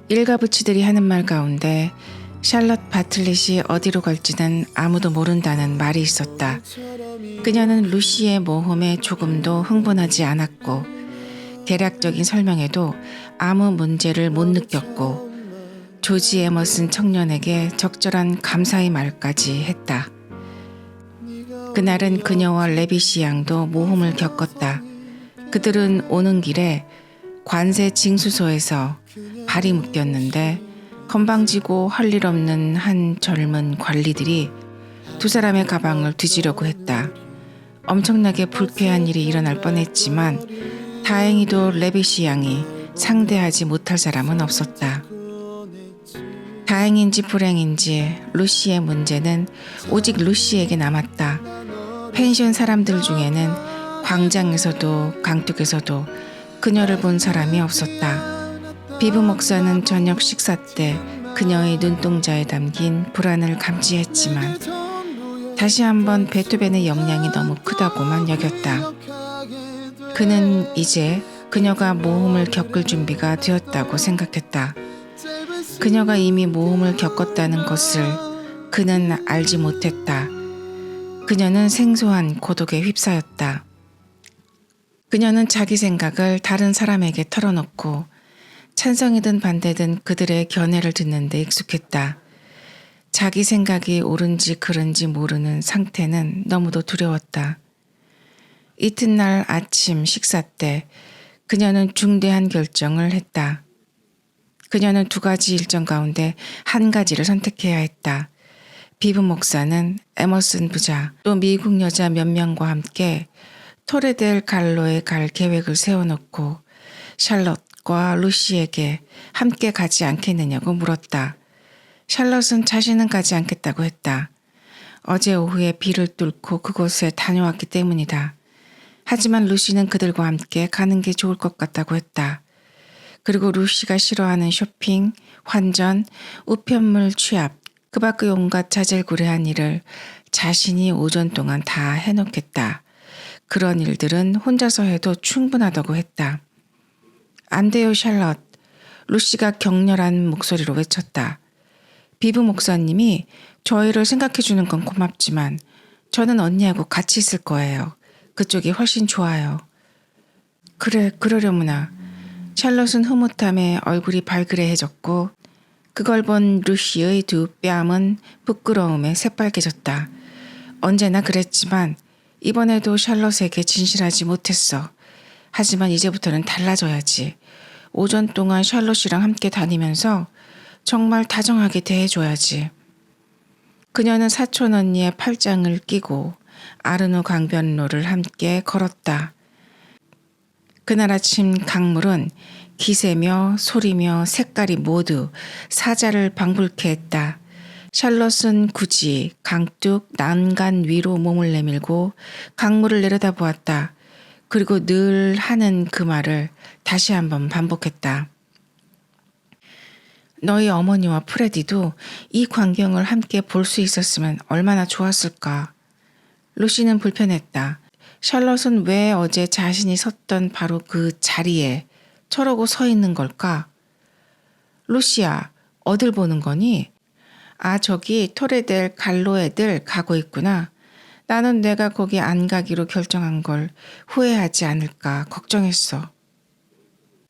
일가부치들이 하는 말 가운데 샬럿 바틀릿이 어디로 갈지는 아무도 모른다는 말이 있었다. 그녀는 루시의 모험에 조금도 흥분하지 않았고 대략적인 설명에도 아무 문제를 못 느꼈고 조지 에머슨 청년에게 적절한 감사의 말까지 했다. 그날은 그녀와 레비시 양도 모험을 겪었다. 그들은 오는 길에 관세 징수소에서 발이 묶였는데 건방지고 할 일 없는 한 젊은 관리들이 두 사람의 가방을 뒤지려고 했다. 엄청나게 불쾌한 일이 일어날 뻔했지만 다행히도 레비시 양이 상대하지 못할 사람은 없었다. 다행인지 불행인지 루시의 문제는 오직 루시에게 남았다. 펜션 사람들 중에는 광장에서도 강둑에서도 그녀를 본 사람이 없었다. 비브 목사는 저녁 식사 때 그녀의 눈동자에 담긴 불안을 감지했지만 다시 한번 베토벤의 역량이 너무 크다고만 여겼다. 그는 이제 그녀가 모험을 겪을 준비가 되었다고 생각했다. 그녀가 이미 모험을 겪었다는 것을 그는 알지 못했다. 그녀는 생소한 고독에 휩싸였다. 그녀는 자기 생각을 다른 사람에게 털어놓고 찬성이든 반대든 그들의 견해를 듣는 데 익숙했다. 자기 생각이 옳은지 그른지 모르는 상태는 너무도 두려웠다. 이튿날 아침 식사 때 그녀는 중대한 결정을 했다. 그녀는 두 가지 일정 가운데 한 가지를 선택해야 했다. 비브 목사는 에머슨 부자 또 미국 여자 몇 명과 함께 토레델 갈로에 갈 계획을 세워놓고 샬럿과 루시에게 함께 가지 않겠느냐고 물었다. 샬럿은 자신은 가지 않겠다고 했다. 어제 오후에 비를 뚫고 그곳에 다녀왔기 때문이다. 하지만 루시는 그들과 함께 가는 게 좋을 것 같다고 했다. 그리고 루시가 싫어하는 쇼핑, 환전, 우편물 취합, 그 밖의 온갖 자질구레한 일을 자신이 오전 동안 다 해놓겠다. 그런 일들은 혼자서 해도 충분하다고 했다. 안 돼요, 샬럿. 루시가 격렬한 목소리로 외쳤다. 비브 목사님이 저희를 생각해 주는 건 고맙지만 저는 언니하고 같이 있을 거예요. 그쪽이 훨씬 좋아요. 그래, 그러려무나. 샬럿은 흐뭇함에 얼굴이 발그레해졌고 그걸 본 루시의 두 뺨은 부끄러움에 새빨개졌다. 언제나 그랬지만 이번에도 샬럿에게 진실하지 못했어. 하지만 이제부터는 달라져야지. 오전 동안 샬럿이랑 함께 다니면서 정말 다정하게 대해줘야지. 그녀는 사촌 언니의 팔짱을 끼고 아르노 강변로를 함께 걸었다. 그날 아침 강물은 기세며 소리며 색깔이 모두 사자를 방불케 했다. 샬럿은 굳이 강둑 난간 위로 몸을 내밀고 강물을 내려다보았다. 그리고 늘 하는 그 말을 다시 한번 반복했다. 너희 어머니와 프레디도 이 광경을 함께 볼 수 있었으면 얼마나 좋았을까. 루시는 불편했다. 샬럿은 왜 어제 자신이 섰던 바로 그 자리에 저러고 서 있는 걸까? 루시야, 어딜 보는 거니? 아, 저기 토레델 갈로 애들 가고 있구나. 나는 내가 거기 안 가기로 결정한 걸 후회하지 않을까 걱정했어.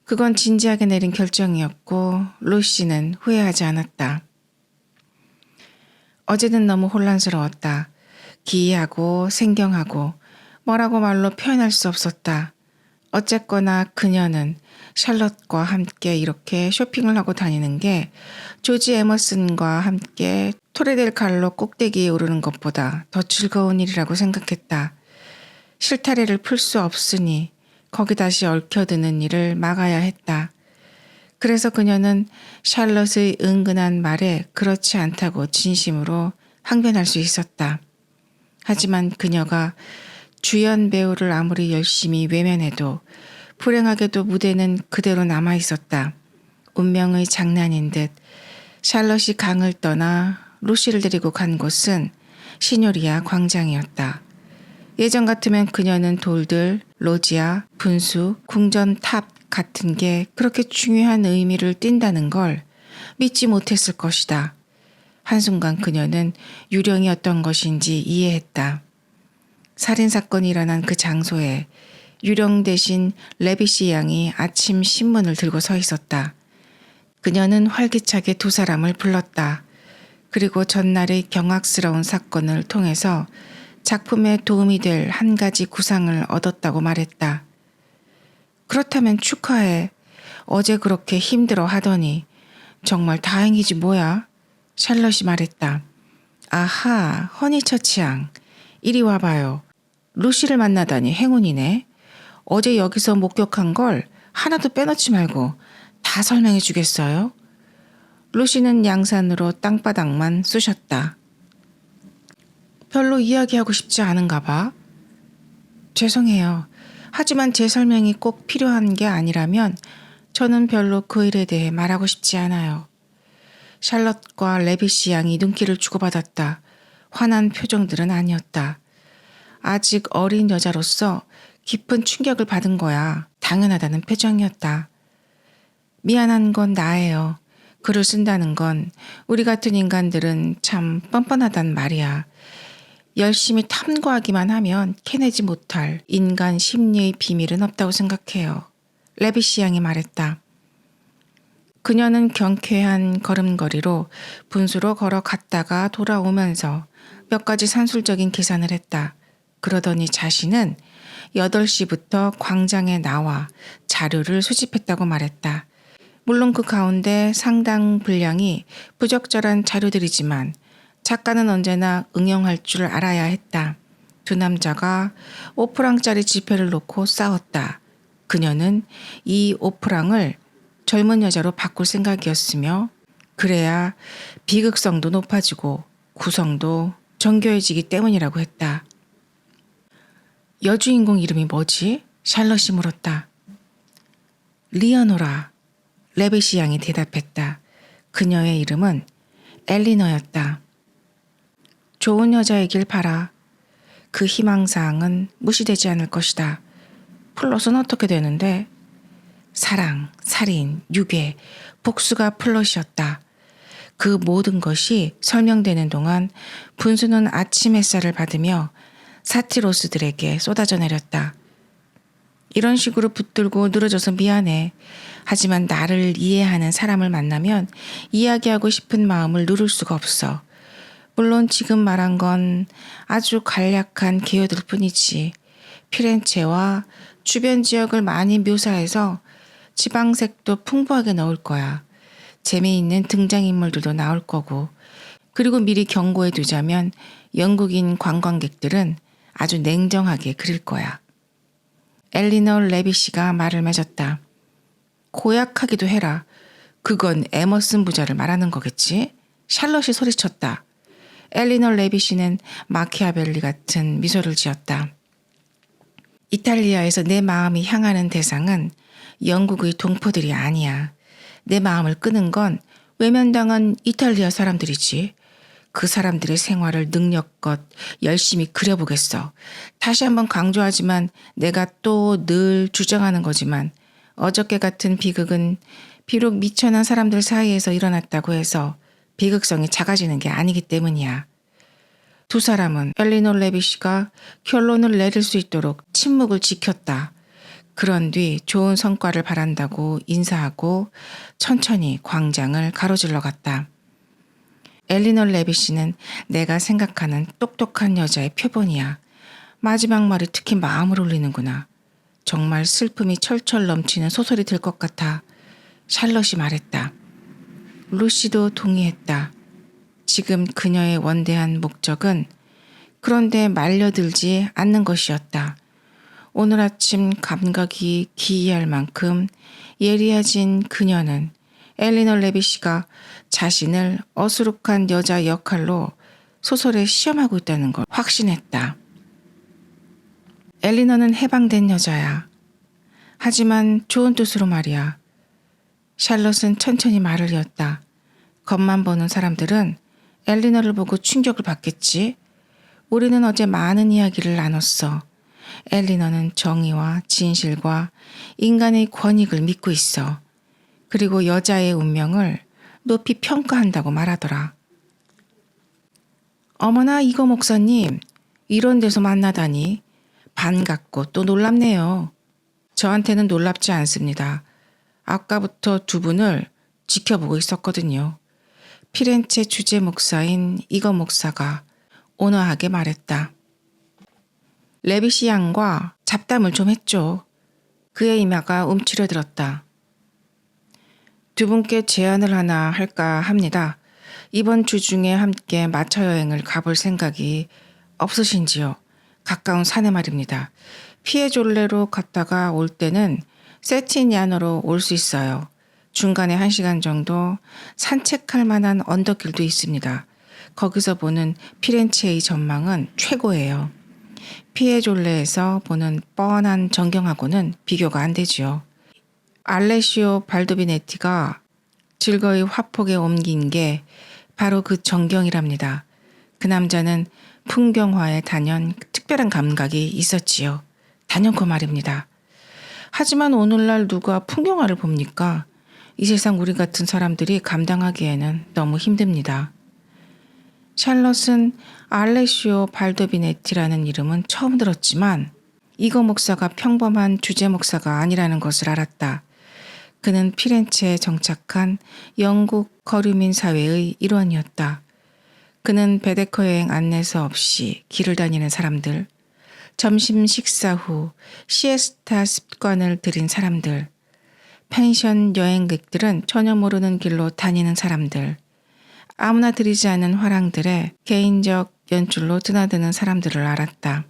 그건 진지하게 내린 결정이었고 루시는 후회하지 않았다. 어제는 너무 혼란스러웠다. 기이하고 생경하고 뭐라고 말로 표현할 수 없었다. 어쨌거나 그녀는 샬럿과 함께 이렇게 쇼핑을 하고 다니는 게 조지 에머슨과 함께 토레델 갈로 꼭대기에 오르는 것보다 더 즐거운 일이라고 생각했다. 실타래를 풀 수 없으니 거기 다시 얽혀드는 일을 막아야 했다. 그래서 그녀는 샬럿의 은근한 말에 그렇지 않다고 진심으로 항변할 수 있었다. 하지만 그녀가 주연 배우를 아무리 열심히 외면해도 불행하게도 무대는 그대로 남아있었다. 운명의 장난인 듯 샬럿이 강을 떠나 루시를 데리고 간 곳은 시뇨리아 광장이었다. 예전 같으면 그녀는 돌들, 로지아, 분수, 궁전 탑 같은 게 그렇게 중요한 의미를 띈다는 걸 믿지 못했을 것이다. 한순간 그녀는 유령이 어떤 것인지 이해했다. 살인사건이 일어난 그 장소에 유령 대신 레비시 양이 아침 신문을 들고 서 있었다. 그녀는 활기차게 두 사람을 불렀다. 그리고 전날의 경악스러운 사건을 통해서 작품에 도움이 될 한 가지 구상을 얻었다고 말했다. 그렇다면 축하해. 어제 그렇게 힘들어 하더니 정말 다행이지 뭐야. 샬럿이 말했다. 아하, 허니처치양. 이리 와봐요. 루시를 만나다니 행운이네. 어제 여기서 목격한 걸 하나도 빼놓지 말고 다 설명해 주겠어요? 루시는 양산으로 땅바닥만 쑤셨다. 별로 이야기하고 싶지 않은가 봐. 죄송해요. 하지만 제 설명이 꼭 필요한 게 아니라면 저는 별로 그 일에 대해 말하고 싶지 않아요. 샬럿과 레비시 양이 눈길을 주고받았다. 화난 표정들은 아니었다. 아직 어린 여자로서 깊은 충격을 받은 거야. 당연하다는 표정이었다. 미안한 건 나예요. 글을 쓴다는 건 우리 같은 인간들은 참 뻔뻔하단 말이야. 열심히 탐구하기만 하면 캐내지 못할 인간 심리의 비밀은 없다고 생각해요. 레비시 양이 말했다. 그녀는 경쾌한 걸음걸이로 분수로 걸어갔다가 돌아오면서 몇 가지 산술적인 계산을 했다. 그러더니 자신은 8시부터 광장에 나와 자료를 수집했다고 말했다. 물론 그 가운데 상당 분량이 부적절한 자료들이지만 작가는 언제나 응용할 줄 알아야 했다. 두 남자가 5프랑짜리 지폐를 놓고 싸웠다. 그녀는 이 5프랑을 젊은 여자로 바꿀 생각이었으며 그래야 비극성도 높아지고 구성도 정교해지기 때문이라고 했다. 여주인공 이름이 뭐지? 샬럿이 물었다. 리어노라. 레비시 양이 대답했다. 그녀의 이름은 엘리너였다. 좋은 여자이길 바라. 그 희망사항은 무시되지 않을 것이다. 플롯은 어떻게 되는데? 사랑, 살인, 유괴, 복수가 플롯이었다. 그 모든 것이 설명되는 동안 분수는 아침 햇살을 받으며 사티로스들에게 쏟아져 내렸다. 이런 식으로 붙들고 늘어져서 미안해. 하지만 나를 이해하는 사람을 만나면 이야기하고 싶은 마음을 누를 수가 없어. 물론 지금 말한 건 아주 간략한 개요들 뿐이지. 피렌체와 주변 지역을 많이 묘사해서 지방색도 풍부하게 넣을 거야. 재미있는 등장인물들도 나올 거고. 그리고 미리 경고해 두자면 영국인 관광객들은 아주 냉정하게 그릴 거야. 엘리너 레비시가 말을 맺었다. 고약하기도 해라. 그건 에머슨 부자를 말하는 거겠지? 샬럿이 소리쳤다. 엘리너 레비시는 마키아벨리 같은 미소를 지었다. 이탈리아에서 내 마음이 향하는 대상은 영국의 동포들이 아니야. 내 마음을 끄는 건 외면당한 이탈리아 사람들이지. 그 사람들의 생활을 능력껏 열심히 그려보겠어. 다시 한번 강조하지만 내가 또 늘 주장하는 거지만 어저께 같은 비극은 비록 미천한 사람들 사이에서 일어났다고 해서 비극성이 작아지는 게 아니기 때문이야. 두 사람은 엘리노 레비시가 결론을 내릴 수 있도록 침묵을 지켰다. 그런 뒤 좋은 성과를 바란다고 인사하고 천천히 광장을 가로질러 갔다. 엘리노 레비시는 내가 생각하는 똑똑한 여자의 표본이야. 마지막 말이 특히 마음을 울리는구나. 정말 슬픔이 철철 넘치는 소설이 될 것 같아. 샬럿이 말했다. 루시도 동의했다. 지금 그녀의 원대한 목적은 그런데 말려들지 않는 것이었다. 오늘 아침 감각이 기이할 만큼 예리해진 그녀는 엘리너 레비시가 자신을 어수룩한 여자 역할로 소설에 시험하고 있다는 걸 확신했다. 엘리너는 해방된 여자야. 하지만 좋은 뜻으로 말이야. 샬럿은 천천히 말을 이었다. 겉만 보는 사람들은 엘리너를 보고 충격을 받겠지. 우리는 어제 많은 이야기를 나눴어. 엘리너는 정의와 진실과 인간의 권익을 믿고 있어. 그리고 여자의 운명을 높이 평가한다고 말하더라. 어머나 이거 목사님, 이런 데서 만나다니 반갑고 또 놀랍네요. 저한테는 놀랍지 않습니다. 아까부터 두 분을 지켜보고 있었거든요. 피렌체 주재 목사인 이거 목사가 온화하게 말했다. 레빗이 양과 잡담을 좀 했죠. 그의 이마가 움츠려들었다. 두 분께 제안을 하나 할까 합니다. 이번 주 중에 함께 마차 여행을 가볼 생각이 없으신지요? 가까운 산에 말입니다. 피에졸레로 갔다가 올 때는 세티니아노로 올 수 있어요. 중간에 1시간 정도 산책할 만한 언덕길도 있습니다. 거기서 보는 피렌체의 전망은 최고예요. 피에졸레에서 보는 뻔한 전경하고는 비교가 안 되지요. 알레시오 발도비네티가 즐거이 화폭에 옮긴 게 바로 그 전경이랍니다. 그 남자는 풍경화에 단연 특별한 감각이 있었지요. 단연코 말입니다. 하지만 오늘날 누가 풍경화를 봅니까? 이 세상 우리 같은 사람들이 감당하기에는 너무 힘듭니다. 샬럿은 알레시오 발도비네티라는 이름은 처음 들었지만 이거 목사가 평범한 주재 목사가 아니라는 것을 알았다. 그는 피렌체에 정착한 영국 거류민 사회의 일원이었다. 그는 베데커 여행 안내서 없이 길을 다니는 사람들, 점심 식사 후 시에스타 습관을 들인 사람들, 펜션 여행객들은 전혀 모르는 길로 다니는 사람들, 아무나 들이지 않는 화랑들의 개인적 연줄로 드나드는 사람들을 알았다.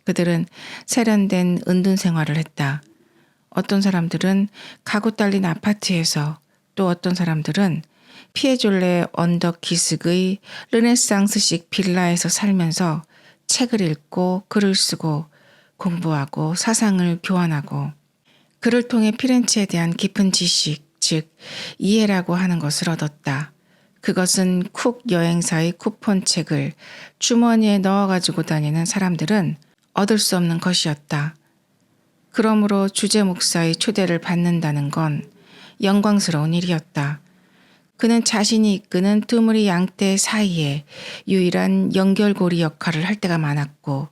그들은 세련된 은둔 생활을 했다. 어떤 사람들은 가구 딸린 아파트에서, 또 어떤 사람들은 피에졸레 언덕 기슭의 르네상스식 빌라에서 살면서 책을 읽고 글을 쓰고 공부하고 사상을 교환하고 그를 통해 피렌체에 대한 깊은 지식, 즉 이해라고 하는 것을 얻었다. 그것은 쿡 여행사의 쿠폰 책을 주머니에 넣어가지고 다니는 사람들은 얻을 수 없는 것이었다. 그러므로 주재 목사의 초대를 받는다는 건 영광스러운 일이었다. 그는 자신이 이끄는 두무리 양떼 사이에 유일한 연결고리 역할을 할 때가 많았고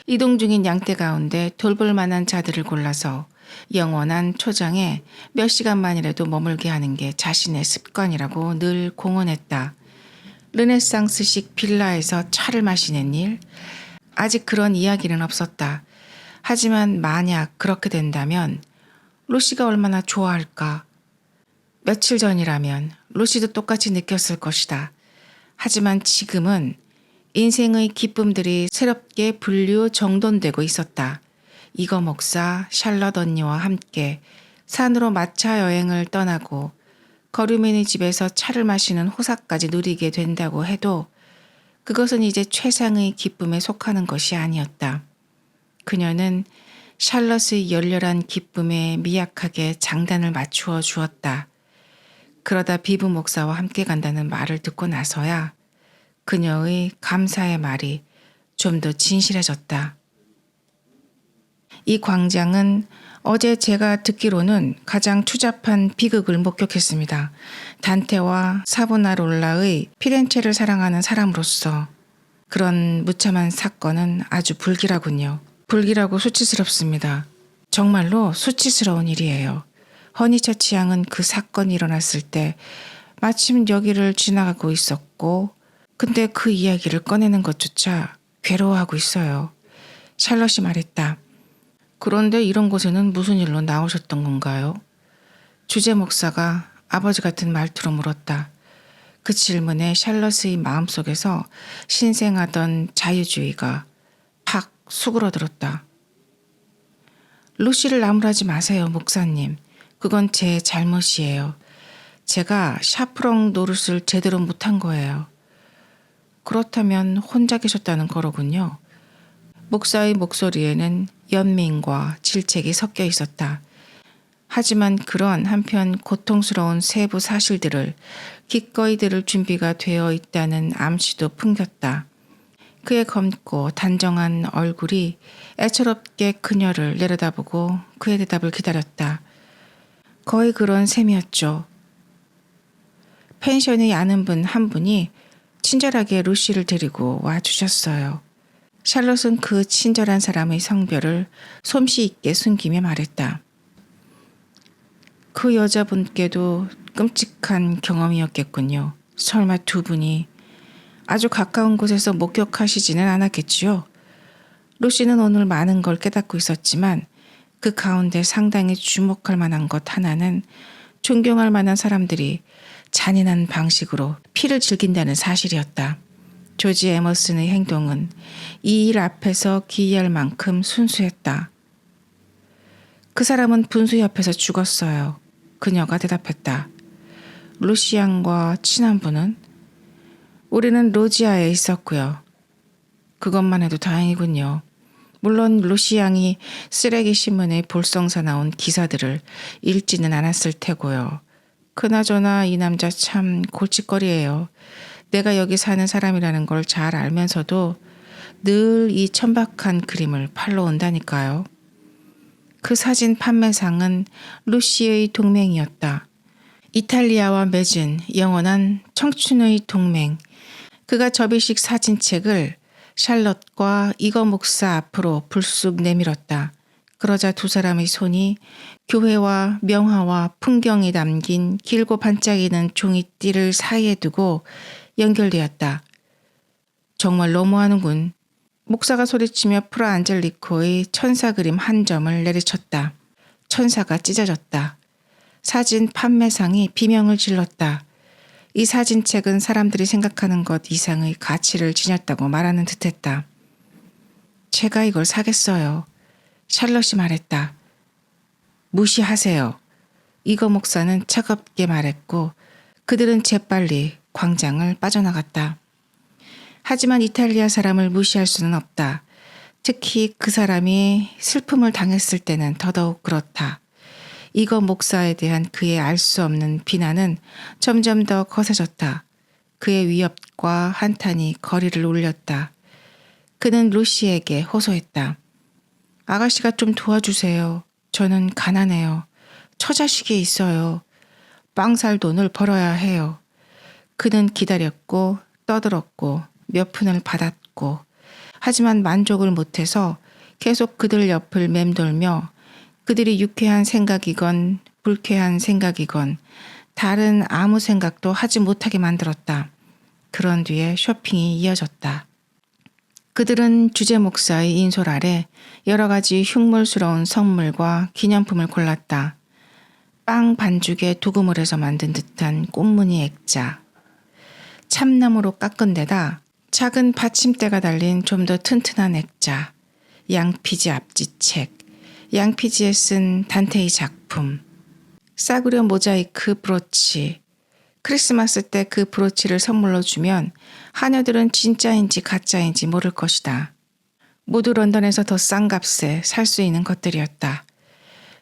이동 중인 양떼 가운데 돌볼 만한 자들을 골라서 영원한 초장에 몇 시간만이라도 머물게 하는 게 자신의 습관이라고 늘 공언했다. 르네상스식 빌라에서 차를 마시는 일? 아직 그런 이야기는 없었다. 하지만 만약 그렇게 된다면 루시가 얼마나 좋아할까? 며칠 전이라면 루시도 똑같이 느꼈을 것이다. 하지만 지금은 인생의 기쁨들이 새롭게 분류 정돈되고 있었다. 이거 목사 샬럿 언니와 함께 산으로 마차 여행을 떠나고 거류민의 집에서 차를 마시는 호사까지 누리게 된다고 해도 그것은 이제 최상의 기쁨에 속하는 것이 아니었다. 그녀는 샬럿의 열렬한 기쁨에 미약하게 장단을 맞추어 주었다. 그러다 비부 목사와 함께 간다는 말을 듣고 나서야 그녀의 감사의 말이 좀 더 진실해졌다. 이 광장은 어제 제가 듣기로는 가장 추잡한 비극을 목격했습니다. 단테와 사보나롤라의 피렌체를 사랑하는 사람으로서 그런 무참한 사건은 아주 불길하군요. 불길하고 수치스럽습니다. 정말로 수치스러운 일이에요. 허니처치 양은 그 사건이 일어났을 때 마침 여기를 지나가고 있었고 근데 그 이야기를 꺼내는 것조차 괴로워하고 있어요. 샬럿이 말했다. 그런데 이런 곳에는 무슨 일로 나오셨던 건가요? 주재 목사가 아버지 같은 말투로 물었다. 그 질문에 샬럿의 마음속에서 신생하던 자유주의가 팍 수그러들었다. 루시를 나무라지 마세요, 목사님. 그건 제 잘못이에요. 제가 샤프롱 노릇을 제대로 못한 거예요. 그렇다면 혼자 계셨다는 거로군요. 목사의 목소리에는 연민과 질책이 섞여 있었다. 하지만 그런 한편 고통스러운 세부 사실들을 기꺼이 들을 준비가 되어 있다는 암시도 풍겼다. 그의 검고 단정한 얼굴이 애처롭게 그녀를 내려다보고 그의 대답을 기다렸다. 거의 그런 셈이었죠. 펜션에 아는 분 한 분이 친절하게 루시를 데리고 와주셨어요. 샬롯은 그 친절한 사람의 성별을 솜씨 있게 숨기며 말했다. 그 여자분께도 끔찍한 경험이었겠군요. 설마 두 분이 아주 가까운 곳에서 목격하시지는 않았겠지요. 루시는 오늘 많은 걸 깨닫고 있었지만 그 가운데 상당히 주목할 만한 것 하나는 존경할 만한 사람들이 잔인한 방식으로 피를 즐긴다는 사실이었다. 조지 에머슨의 행동은 이 일 앞에서 기이할 만큼 순수했다. 그 사람은 분수 옆에서 죽었어요. 그녀가 대답했다. 루시 양과 친한 분은? 우리는 로지아에 있었고요. 그것만 해도 다행이군요. 물론 루시 양이 쓰레기 신문에 볼성사 나온 기사들을 읽지는 않았을 테고요. 그나저나 이 남자 참 골칫거리예요. 내가 여기 사는 사람이라는 걸 잘 알면서도 늘 이 천박한 그림을 팔러 온다니까요. 그 사진 판매상은 루시의 동맹이었다. 이탈리아와 맺은 영원한 청춘의 동맹. 그가 접이식 사진책을 샬럿과 이거 목사 앞으로 불쑥 내밀었다. 그러자 두 사람의 손이 교회와 명화와 풍경이 담긴 길고 반짝이는 종이띠를 사이에 두고 연결되었다. 정말 너무하는군. 목사가 소리치며 프라 안젤리코의 천사 그림 한 점을 내리쳤다. 천사가 찢어졌다. 사진 판매상이 비명을 질렀다. 이 사진책은 사람들이 생각하는 것 이상의 가치를 지녔다고 말하는 듯했다. 제가 이걸 사겠어요. 샬럿이 말했다. 무시하세요. 이거 목사는 차갑게 말했고 그들은 재빨리 광장을 빠져나갔다. 하지만 이탈리아 사람을 무시할 수는 없다. 특히 그 사람이 슬픔을 당했을 때는 더더욱 그렇다. 이거 목사에 대한 그의 알 수 없는 비난은 점점 더 거세졌다. 그의 위협과 한탄이 거리를 울렸다. 그는 루시에게 호소했다. 아가씨가 좀 도와주세요. 저는 가난해요. 처자식이 있어요. 빵 살 돈을 벌어야 해요. 그는 기다렸고 떠들었고 몇 푼을 받았고 하지만 만족을 못해서 계속 그들 옆을 맴돌며 그들이 유쾌한 생각이건 불쾌한 생각이건 다른 아무 생각도 하지 못하게 만들었다. 그런 뒤에 쇼핑이 이어졌다. 그들은 주제 목사의 인솔 아래 여러 가지 흉물스러운 선물과 기념품을 골랐다. 빵 반죽에 도금을 해서 만든 듯한 꽃무늬 액자, 참나무로 깎은 데다 작은 받침대가 달린 좀 더 튼튼한 액자, 양피지 앞지책, 양피지에 쓴 단테의 작품, 싸구려 모자이크 브로치. 크리스마스 때 그 브로치를 선물로 주면 하녀들은 진짜인지 가짜인지 모를 것이다. 모두 런던에서 더 싼 값에 살 수 있는 것들이었다.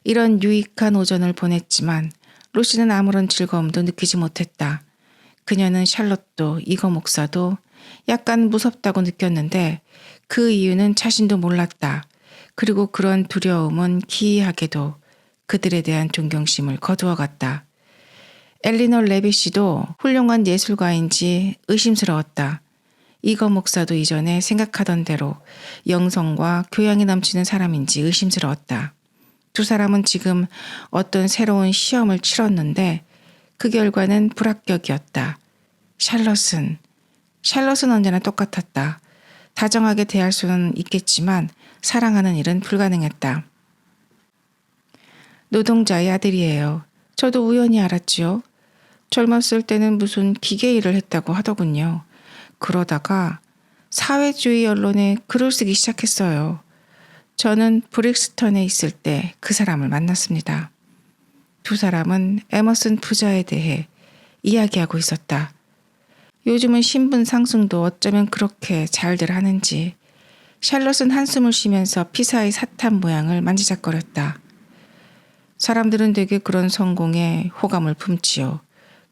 이런 유익한 오전을 보냈지만 루시는 아무런 즐거움도 느끼지 못했다. 그녀는 샬롯도 이거 목사도 약간 무섭다고 느꼈는데 그 이유는 자신도 몰랐다. 그리고 그런 두려움은 기이하게도 그들에 대한 존경심을 거두어갔다. 엘리너 레빗이도 훌륭한 예술가인지 의심스러웠다. 이거 목사도 이전에 생각하던 대로 영성과 교양이 넘치는 사람인지 의심스러웠다. 두 사람은 지금 어떤 새로운 시험을 치렀는데 그 결과는 불합격이었다. 샬럿은 언제나 똑같았다. 다정하게 대할 수는 있겠지만 사랑하는 일은 불가능했다. 노동자의 아들이에요. 저도 우연히 알았지요. 젊었을 때는 무슨 기계 일을 했다고 하더군요. 그러다가 사회주의 언론에 글을 쓰기 시작했어요. 저는 브릭스턴에 있을 때 그 사람을 만났습니다. 두 사람은 에머슨 부자에 대해 이야기하고 있었다. 요즘은 신분 상승도 어쩌면 그렇게 잘들 하는지. 샬롯은 한숨을 쉬면서 피사의 사탑 모양을 만지작거렸다. 사람들은 되게 그런 성공에 호감을 품지요.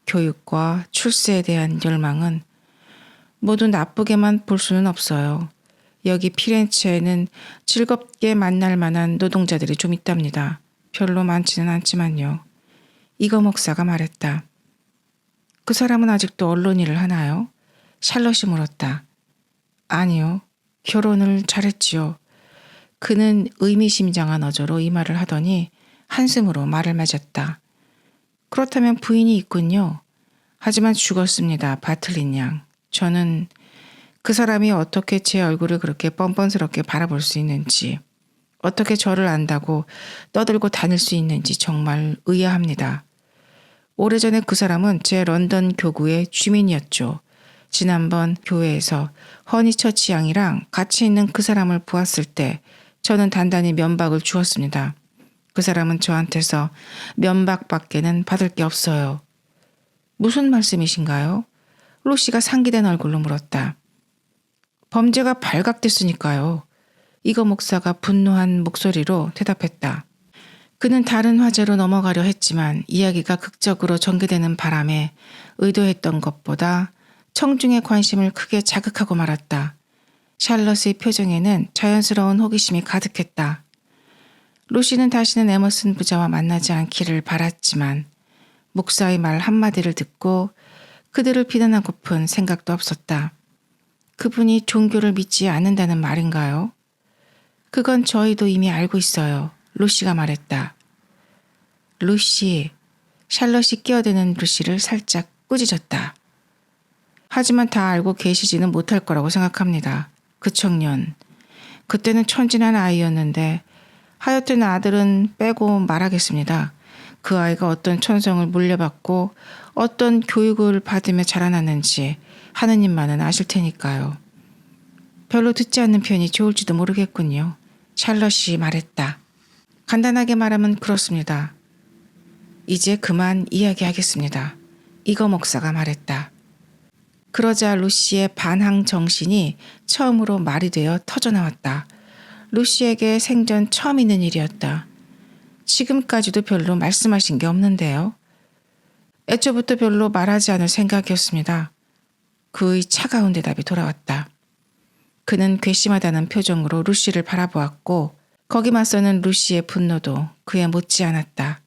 교육과 출세에 대한 열망은 모두 나쁘게만 볼 수는 없어요. 여기 피렌체에는 즐겁게 만날 만한 노동자들이 좀 있답니다. 별로 많지는 않지만요. 이거 목사가 말했다. 그 사람은 아직도 언론 일을 하나요? 샬럿이 물었다. 아니요. 결혼을 잘했지요. 그는 의미심장한 어조로 이 말을 하더니 한숨으로 말을 맺었다. 그렇다면 부인이 있군요. 하지만 죽었습니다. 바틀린 양. 저는 그 사람이 어떻게 제 얼굴을 그렇게 뻔뻔스럽게 바라볼 수 있는지, 어떻게 저를 안다고 떠들고 다닐 수 있는지 정말 의아합니다. 오래전에 그 사람은 제 런던 교구의 주민이었죠. 지난번 교회에서 허니처치 양이랑 같이 있는 그 사람을 보았을 때 저는 단단히 면박을 주었습니다. 그 사람은 저한테서 면박밖에는 받을 게 없어요. 무슨 말씀이신가요? 로시가 상기된 얼굴로 물었다. 범죄가 발각됐으니까요. 이거 목사가 분노한 목소리로 대답했다. 그는 다른 화제로 넘어가려 했지만 이야기가 극적으로 전개되는 바람에 의도했던 것보다 청중의 관심을 크게 자극하고 말았다. 샬럿의 표정에는 자연스러운 호기심이 가득했다. 로시는 다시는 에머슨 부자와 만나지 않기를 바랐지만 목사의 말 한마디를 듣고 그들을 비난하고픈 생각도 없었다. 그분이 종교를 믿지 않는다는 말인가요? 그건 저희도 이미 알고 있어요. 루시가 말했다. 루시, 샬럿이 끼어드는 루시를 살짝 꾸짖었다. 하지만 다 알고 계시지는 못할 거라고 생각합니다. 그 청년. 그때는 천진한 아이였는데 하여튼 아들은 빼고 말하겠습니다. 그 아이가 어떤 천성을 물려받고 어떤 교육을 받으며 자라났는지 하느님만은 아실 테니까요. 별로 듣지 않는 편이 좋을지도 모르겠군요. 샬럿이 말했다. 간단하게 말하면 그렇습니다. 이제 그만 이야기하겠습니다. 이거 목사가 말했다. 그러자 루시의 반항 정신이 처음으로 말이 되어 터져나왔다. 루시에게 생전 처음 있는 일이었다. 지금까지도 별로 말씀하신 게 없는데요. 애초부터 별로 말하지 않을 생각이었습니다. 그의 차가운 대답이 돌아왔다. 그는 괘씸하다는 표정으로 루시를 바라보았고 거기 맞서는 루시의 분노도 그에 못지 않았다.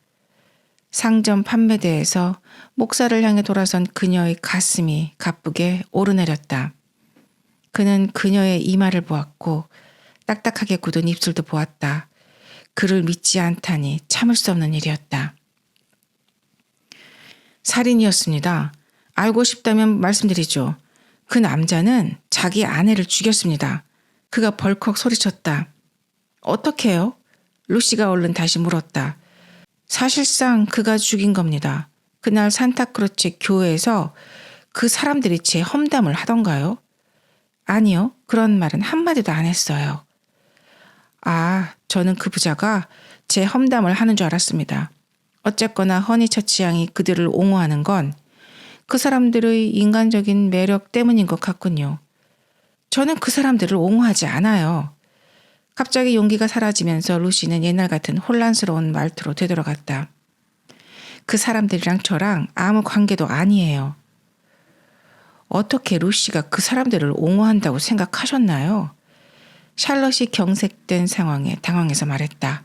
상점 판매대에서 목사를 향해 돌아선 그녀의 가슴이 가쁘게 오르내렸다. 그는 그녀의 이마를 보았고 딱딱하게 굳은 입술도 보았다. 그를 믿지 않다니 참을 수 없는 일이었다. 살인이었습니다. 알고 싶다면 말씀드리죠. 그 남자는 자기 아내를 죽였습니다. 그가 벌컥 소리쳤다. 어떻게요? 루시가 얼른 다시 물었다. 사실상 그가 죽인 겁니다. 그날 산타크루치 교회에서 그 사람들이 제 험담을 하던가요? 아니요. 그런 말은 한마디도 안 했어요. 아, 저는 그 부자가 제 험담을 하는 줄 알았습니다. 어쨌거나 허니처치 양이 그들을 옹호하는 건 그 사람들의 인간적인 매력 때문인 것 같군요. 저는 그 사람들을 옹호하지 않아요. 갑자기 용기가 사라지면서 루시는 옛날 같은 혼란스러운 말투로 되돌아갔다. 그 사람들이랑 저랑 아무 관계도 아니에요. 어떻게 루시가 그 사람들을 옹호한다고 생각하셨나요? 샬럿이 경색된 상황에 당황해서 말했다.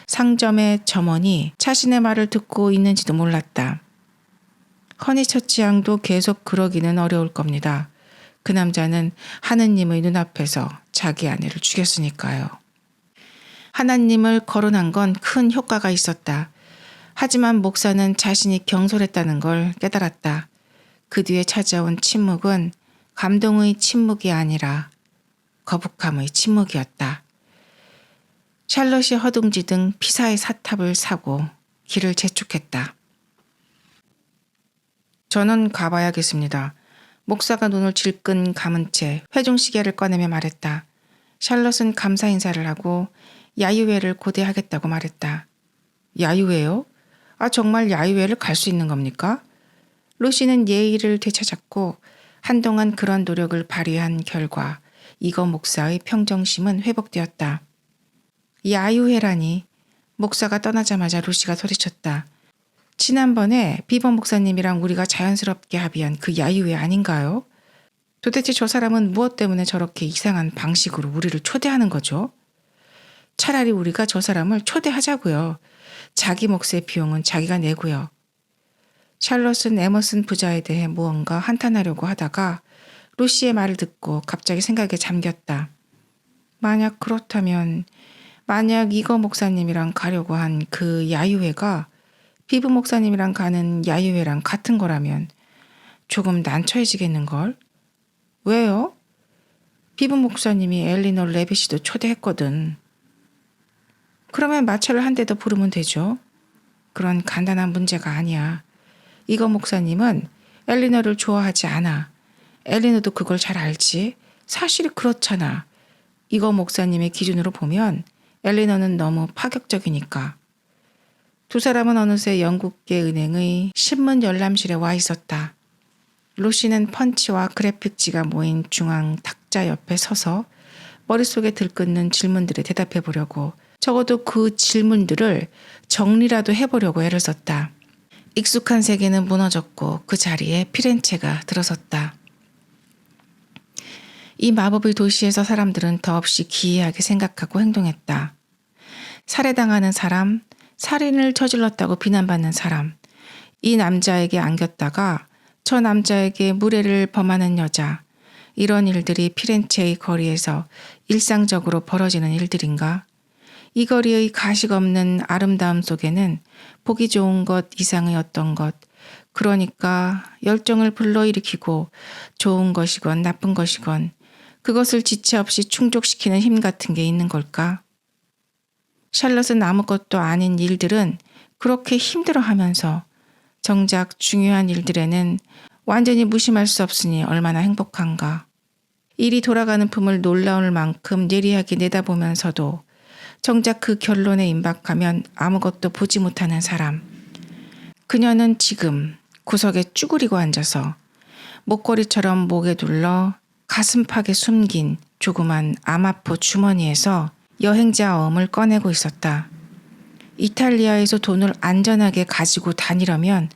상점의 점원이 자신의 말을 듣고 있는지도 몰랐다. 허니처치 양도 계속 그러기는 어려울 겁니다. 그 남자는 하느님의 눈앞에서 자기 아내를 죽였으니까요. 하나님을 거론한 건 큰 효과가 있었다. 하지만 목사는 자신이 경솔했다는 걸 깨달았다. 그 뒤에 찾아온 침묵은 감동의 침묵이 아니라 거북함의 침묵이었다. 샬럿이 허둥지둥 피사의 사탑을 사고 길을 재촉했다. 저는 가봐야겠습니다. 목사가 눈을 질끈 감은 채 회중시계를 꺼내며 말했다. 샬럿은 감사 인사를 하고 야유회를 고대하겠다고 말했다. 야유회요? 아, 정말 야유회를 갈 수 있는 겁니까? 루시는 예의를 되찾았고 한동안 그런 노력을 발휘한 결과 이거 목사의 평정심은 회복되었다. 야유회라니. 목사가 떠나자마자 루시가 소리쳤다. 지난번에 비버 목사님이랑 우리가 자연스럽게 합의한 그 야유회 아닌가요? 도대체 저 사람은 무엇 때문에 저렇게 이상한 방식으로 우리를 초대하는 거죠? 차라리 우리가 저 사람을 초대하자고요. 자기 몫의 비용은 자기가 내고요. 샬롯은 에머슨 부자에 대해 무언가 한탄하려고 하다가 루시의 말을 듣고 갑자기 생각에 잠겼다. 만약 이거 목사님이랑 가려고 한 그 야유회가 비브 목사님이랑 가는 야유회랑 같은 거라면 조금 난처해지겠는걸? 왜요? 비브 목사님이 엘리너 레빗이도 초대했거든. 그러면 마차를 한 대 더 부르면 되죠. 그런 간단한 문제가 아니야. 이거 목사님은 엘리너를 좋아하지 않아. 엘리너도 그걸 잘 알지. 사실이 그렇잖아. 이거 목사님의 기준으로 보면 엘리너는 너무 파격적이니까. 두 사람은 어느새 영국계 은행의 신문 열람실에 와 있었다. 루시는 펀치와 그래픽지가 모인 중앙 탁자 옆에 서서 머릿속에 들끓는 질문들에 대답해 보려고, 적어도 그 질문들을 정리라도 해보려고 애를 썼다. 익숙한 세계는 무너졌고 그 자리에 피렌체가 들어섰다. 이 마법의 도시에서 사람들은 더없이 기이하게 생각하고 행동했다. 살해당하는 사람, 살인을 저질렀다고 비난받는 사람, 이 남자에게 안겼다가 저 남자에게 무례를 범하는 여자, 이런 일들이 피렌체의 거리에서 일상적으로 벌어지는 일들인가? 이 거리의 가식 없는 아름다움 속에는 보기 좋은 것 이상의 어떤 것, 그러니까 열정을 불러일으키고 좋은 것이건 나쁜 것이건 그것을 지체 없이 충족시키는 힘 같은 게 있는 걸까? 샬럿은 아무것도 아닌 일들은 그렇게 힘들어하면서 정작 중요한 일들에는 완전히 무심할 수 없으니 얼마나 행복한가. 일이 돌아가는 품을 놀라울 만큼 예리하게 내다보면서도 정작 그 결론에 임박하면 아무것도 보지 못하는 사람. 그녀는 지금 구석에 쭈그리고 앉아서 목걸이처럼 목에 둘러 가슴팍에 숨긴 조그만 아마포 주머니에서 여행자 어음을 꺼내고 있었다. 이탈리아에서 돈을 안전하게 가지고 다니려면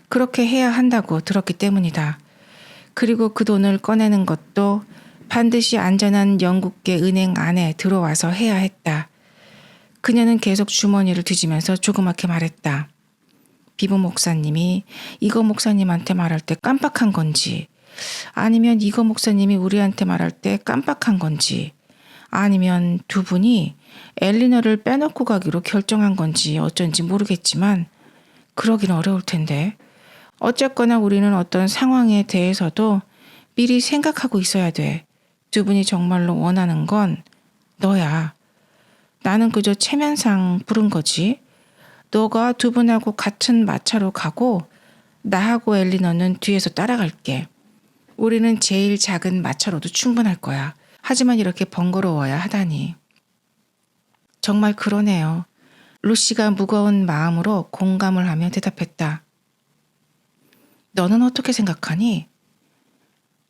그렇게 해야 한다고 들었기 때문이다. 그리고 그 돈을 꺼내는 것도 반드시 안전한 영국계 은행 안에 들어와서 해야 했다. 그녀는 계속 주머니를 뒤지면서 조그맣게 말했다. 비브 목사님이 이거 목사님한테 말할 때 깜빡한 건지, 아니면 이거 목사님이 우리한테 말할 때 깜빡한 건지, 아니면 두 분이 엘리너를 빼놓고 가기로 결정한 건지 어쩐지 모르겠지만 그러긴 어려울 텐데, 어쨌거나 우리는 어떤 상황에 대해서도 미리 생각하고 있어야 돼. 두 분이 정말로 원하는 건 너야. 나는 그저 체면상 부른 거지. 너가 두 분하고 같은 마차로 가고 나하고 엘리너는 뒤에서 따라갈게. 우리는 제일 작은 마차로도 충분할 거야. 하지만 이렇게 번거로워야 하다니. 정말 그러네요. 루시가 무거운 마음으로 공감을 하며 대답했다. 너는 어떻게 생각하니?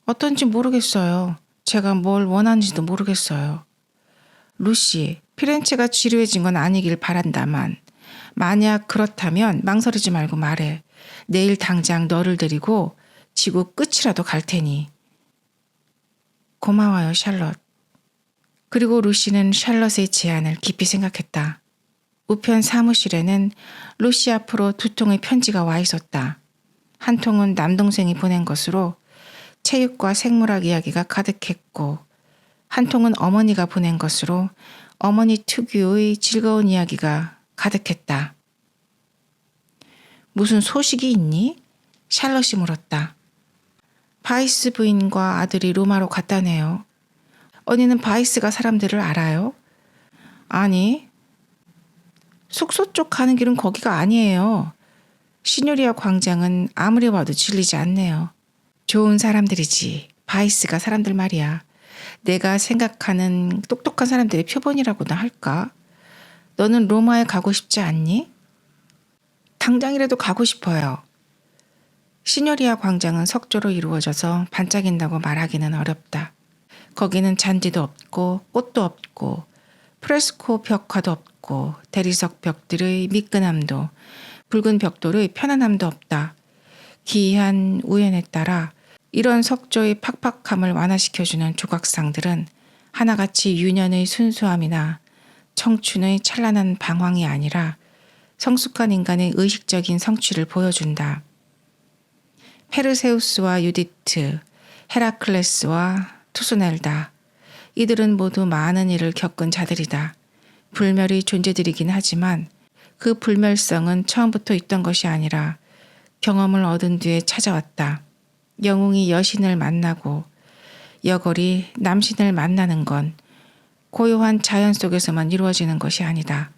어떤지 모르겠어요. 제가 뭘 원하는지도 모르겠어요. 루시, 피렌체가 지루해진 건 아니길 바란다만 만약 그렇다면 망설이지 말고 말해. 내일 당장 너를 데리고 지구 끝이라도 갈 테니. 고마워요, 샬럿. 그리고 루시는 샬럿의 제안을 깊이 생각했다. 우편 사무실에는 루시 앞으로 두 통의 편지가 와 있었다. 한 통은 남동생이 보낸 것으로 체육과 생물학 이야기가 가득했고, 한 통은 어머니가 보낸 것으로 어머니 특유의 즐거운 이야기가 가득했다. 무슨 소식이 있니? 샬럿이 물었다. 바이스 부인과 아들이 로마로 갔다네요. 언니는 바이스가 사람들을 알아요? 아니, 숙소 쪽 가는 길은 거기가 아니에요. 시뇨리아 광장은 아무리 봐도 질리지 않네요. 좋은 사람들이지. 바이스가 사람들 말이야. 내가 생각하는 똑똑한 사람들의 표본이라고나 할까? 너는 로마에 가고 싶지 않니? 당장이라도 가고 싶어요. 시뇨리아 광장은 석조로 이루어져서 반짝인다고 말하기는 어렵다. 거기는 잔디도 없고 꽃도 없고 프레스코 벽화도 없고 대리석 벽들의 미끈함도 붉은 벽돌의 편안함도 없다. 기이한 우연에 따라 이런 석조의 팍팍함을 완화시켜주는 조각상들은 하나같이 유년의 순수함이나 청춘의 찬란한 방황이 아니라 성숙한 인간의 의식적인 성취를 보여준다. 페르세우스와 유디트, 헤라클레스와 투스넬다. 이들은 모두 많은 일을 겪은 자들이다. 불멸의 존재들이긴 하지만 그 불멸성은 처음부터 있던 것이 아니라 경험을 얻은 뒤에 찾아왔다. 영웅이 여신을 만나고 여걸이 남신을 만나는 건 고요한 자연 속에서만 이루어지는 것이 아니다.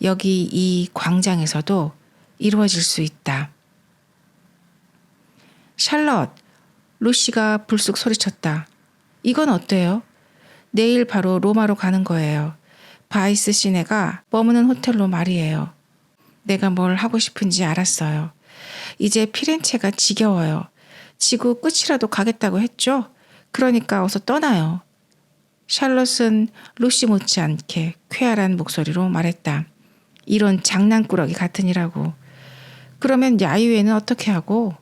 여기 이 광장에서도 이루어질 수 있다. 샬럿, 루시가 불쑥 소리쳤다. 이건 어때요? 내일 바로 로마로 가는 거예요. 바이스 시내가 머무는 호텔로 말이에요. 내가 뭘 하고 싶은지 알았어요. 이제 피렌체가 지겨워요. 지구 끝이라도 가겠다고 했죠? 그러니까 어서 떠나요. 샬롯은 루시 못지않게 쾌활한 목소리로 말했다. 이런 장난꾸러기 같으니라고. 그러면 야유회는 어떻게 하고?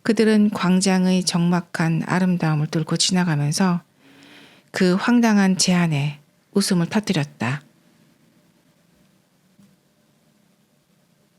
그들은 광장의 적막한 아름다움을 뚫고 지나가면서 그 황당한 제안에 웃음을 터뜨렸다.